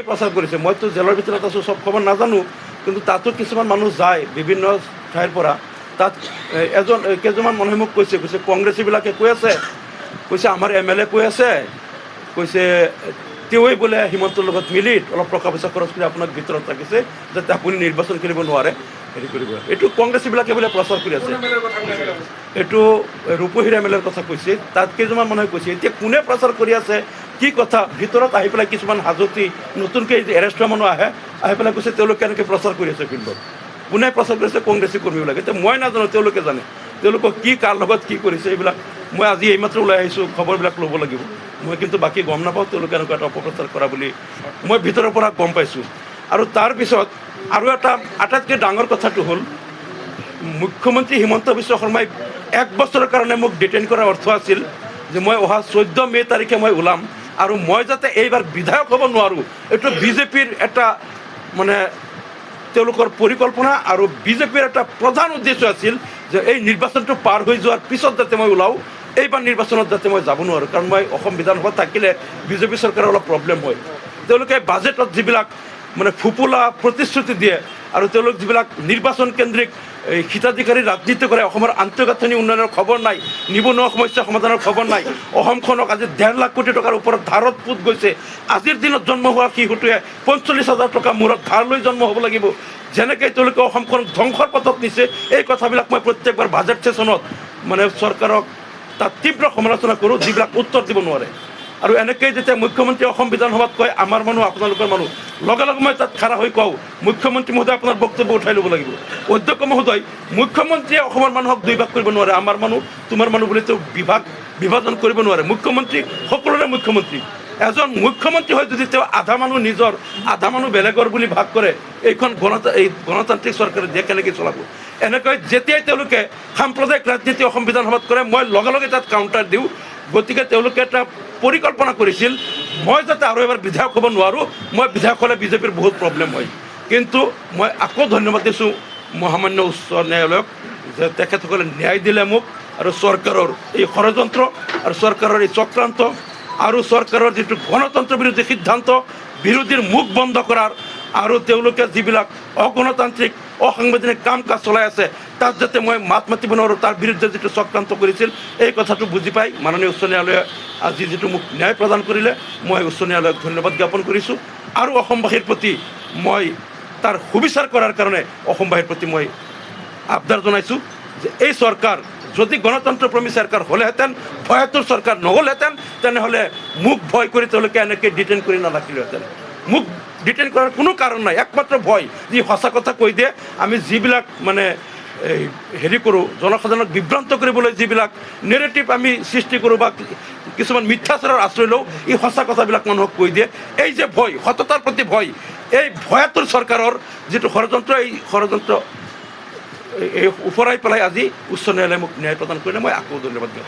প্ৰচাৰ কৰিছে। মইতো জেলৰ ভিতৰত আছোঁ, চব খবৰ নাজানো, কিন্তু তাতো কিছুমান মানুহ যায় বিভিন্ন ঠাইৰ পৰা। তাত কেইজনমান মানুহে মোক কৈছে কংগ্ৰেছীবিলাকে কৈ আছে, কৈছে আমাৰ MLA কৈ আছে, কৈছে তেওঁই বোলে হিমন্তৰ লগত মিলি অলপ টকা পইচা খৰচ কৰি আপোনাক ভিতৰত ৰাখিছে যাতে আপুনি নিৰ্বাচন কৰিব নোৱাৰে, হেৰি কৰিব। এইটো কংগ্ৰেছীবিলাকে বোলে প্ৰচাৰ কৰি আছে। এইটো ৰূপহীৰ MLAৰ কথা কৈছে, তাত কেইজনমান মানুহে কৈছে। এতিয়া কোনে প্ৰচাৰ কৰি আছে, কি কথা, ভিতৰত আহি পেলাই কিছুমান হাজতি নতুনকৈ এৰেষ্ট হোৱা মানুহ আহি পেলাই কৈছে তেওঁলোকে কেনেকৈ প্ৰচাৰ কৰি আছে ফিল্ডত। কোনে প্ৰচাৰ কৰিছে? কংগ্ৰেছী কৰ্মীবিলাকে। এতিয়া মই নাজানো, তেওঁলোকে জানে। তেওঁলোকক কি কাৰ লগত কি কৰিছে এইবিলাক মই আজি এইমাত্ৰ ওলাই আহিছোঁ, খবৰবিলাক ল'ব লাগিব। মই কিন্তু বাকী গম নাপাওঁ তেওঁলোকে এনেকুৱা এটা অপপ্ৰচাৰ কৰা বুলি মই ভিতৰৰ পৰা গম পাইছোঁ। আৰু তাৰপিছত আৰু এটা আটাইতকৈ ডাঙৰ কথাটো হ'ল, মুখ্যমন্ত্ৰী হিমন্ত বিশ্ব শৰ্মাই 1 বছৰৰ কাৰণে মোক ডিটেইন কৰাৰ অৰ্থ আছিল যে মই অহা 14 মে' তাৰিখে মই ওলাম, আৰু মই যাতে এইবাৰ বিধায়ক হ'ব নোৱাৰোঁ। এইটো বিজেপিৰ এটা মানে তেওঁলোকৰ পৰিকল্পনা, আৰু বিজেপিৰ এটা প্ৰধান উদ্দেশ্য আছিল যে এই নিৰ্বাচনটো পাৰ হৈ যোৱাৰ পিছত যাতে মই ওলাওঁ, এইবাৰ নিৰ্বাচনত যাতে মই যাব নোৱাৰোঁ। কাৰণ মই অসম বিধানসভাত থাকিলে বিজেপি চৰকাৰৰ অলপ প্ৰব্লেম হয়। তেওঁলোকে বাজেটত যিবিলাক মানে ফুপুলা প্ৰতিশ্ৰুতি দিয়ে, আৰু তেওঁলোক যিবিলাক নিৰ্বাচন কেন্দ্ৰিক হিতাধিকাৰী ৰাজনীতি কৰে, অসমৰ আন্তঃগাঁথনি উন্নয়নৰ খবৰ নাই, নিবনুৱা সমস্যা সমাধানৰ খবৰ নাই। অসমখনক আজি 1.5 লাখ কোটি টকাৰ ওপৰত ধাৰত পোত গৈছে। আজিৰ দিনত জন্ম হোৱা শিশুটোৱে 45,000 টকা মূৰত ধাৰ লৈ জন্ম হ'ব লাগিব। যেনেকৈ তেওঁলোকে অসমখনক ধ্বংসৰ পথত নিছে, এই কথাবিলাক মই প্ৰত্যেকবাৰ বাজেট ছেশ্যনত মানে চৰকাৰক তাত তীব্ৰ সমালোচনা কৰোঁ, যিবিলাক উত্তৰ দিব নোৱাৰে। আৰু এনেকৈয়ে যেতিয়া মুখ্যমন্ত্ৰী অসম বিধানসভাত কয় আমাৰ মানুহ আপোনালোকৰ মানুহ, লগে লগে মই তাত খাৰা হৈ কওঁ মুখ্যমন্ত্ৰী মহোদয় আপোনাৰ বক্তব্য উঠাই ল'ব লাগিব। অধ্যক্ষ মহোদয়, মুখ্যমন্ত্ৰীয়ে অসমৰ মানুহক 2 ভাগ কৰিব নোৱাৰে, আমাৰ মানুহ তোমাৰ মানুহ বুলি তেওঁ বিভাজন কৰিব নোৱাৰে। মুখ্যমন্ত্ৰী সকলোৰে মুখ্যমন্ত্ৰী। এজন মুখ্যমন্ত্ৰী হয় যদি তেওঁ আধা মানুহ নিজৰ আধা মানুহ বেলেগৰ বুলি ভাগ কৰে, এইখন গণতান্ত্ৰিক চৰকাৰে দেশ কেনেকৈ চলাব? এনেকৈ যেতিয়াই তেওঁলোকে সাম্প্ৰদায়িক ৰাজনীতি অসম বিধানসভাত কৰে, মই লগে লগে তাত কাউণ্টাৰ দিওঁ। গতিকে তেওঁলোকে এটা পৰিকল্পনা কৰিছিল মই যাতে আৰু এবাৰ বিধায়ক হ'ব নোৱাৰোঁ, মই বিধায়ক হ'লে বিজেপিৰ বহুত প্ৰব্লেম হয়। কিন্তু মই আকৌ ধন্যবাদ দিছোঁ মহামান্য উচ্চ ন্যায়ালয়ক যে তেখেতসকলে ন্যায় দিলে মোক, আৰু চৰকাৰৰ এই ষড়যন্ত্ৰ আৰু চৰকাৰৰ এই চক্ৰান্ত আৰু চৰকাৰৰ যিটো গণতন্ত্ৰ বিৰোধী সিদ্ধান্ত, বিৰোধীৰ মুখ বন্ধ কৰাৰ, আৰু তেওঁলোকে যিবিলাক অগণতান্ত্ৰিক অসাংবিধানিক কাম কাজ চলাই আছে তাত যাতে মই মাত মাতিব নোৱাৰোঁ, তাৰ বিৰুদ্ধে যিটো চক্ৰান্ত কৰিছিল, এই কথাটো বুজি পাই মাননীয় উচ্চ ন্যায়ালয়ে আজি যিটো মোক ন্যায় প্ৰদান কৰিলে, মই উচ্চ ন্যায়ালয়ক ধন্যবাদ জ্ঞাপন কৰিছোঁ। আৰু অসমবাসীৰ প্ৰতি মই তাৰ সুবিচাৰ কৰাৰ কাৰণে অসমবাসীৰ প্ৰতি মই আবদাৰ জনাইছোঁ যে এই চৰকাৰ যদি গণতন্ত্ৰপ্ৰেমী চৰকাৰ হ'লেহেঁতেন, ভয়াতুৰ চৰকাৰ নহ'লহেঁতেন, তেনেহ'লে মোক ভয় কৰি তেওঁলোকে এনেকৈ ডিটেইন কৰি নাৰাখিলেহেঁতেন। মোক ডিটেইন কৰাৰ কোনো কাৰণ নাই, একমাত্ৰ ভয়। যি সঁচা কথা কৈ দিয়ে, আমি যিবিলাক মানে হেৰি কৰোঁ, জনসাধাৰণক বিভ্ৰান্ত কৰিবলৈ যিবিলাক নেৰেটিভ আমি সৃষ্টি কৰোঁ বা কিছুমান মিথ্যাচাৰৰ আশ্ৰয় লওঁ, এই সঁচা কথাবিলাক মানুহক কৈ দিয়ে। এই যে ভয়, সততাৰ প্ৰতি ভয়, এই ভয়াতুৰ চৰকাৰৰ যিটো ষড়যন্ত্ৰ, এই ষড়যন্ত্ৰ এই ওফৰাই পেলাই আজি উচ্চ ন্যায়ালয়ে মোক ন্যায় প্ৰদান কৰিলে মই আকৌ ধন্যবাদ দিওঁ।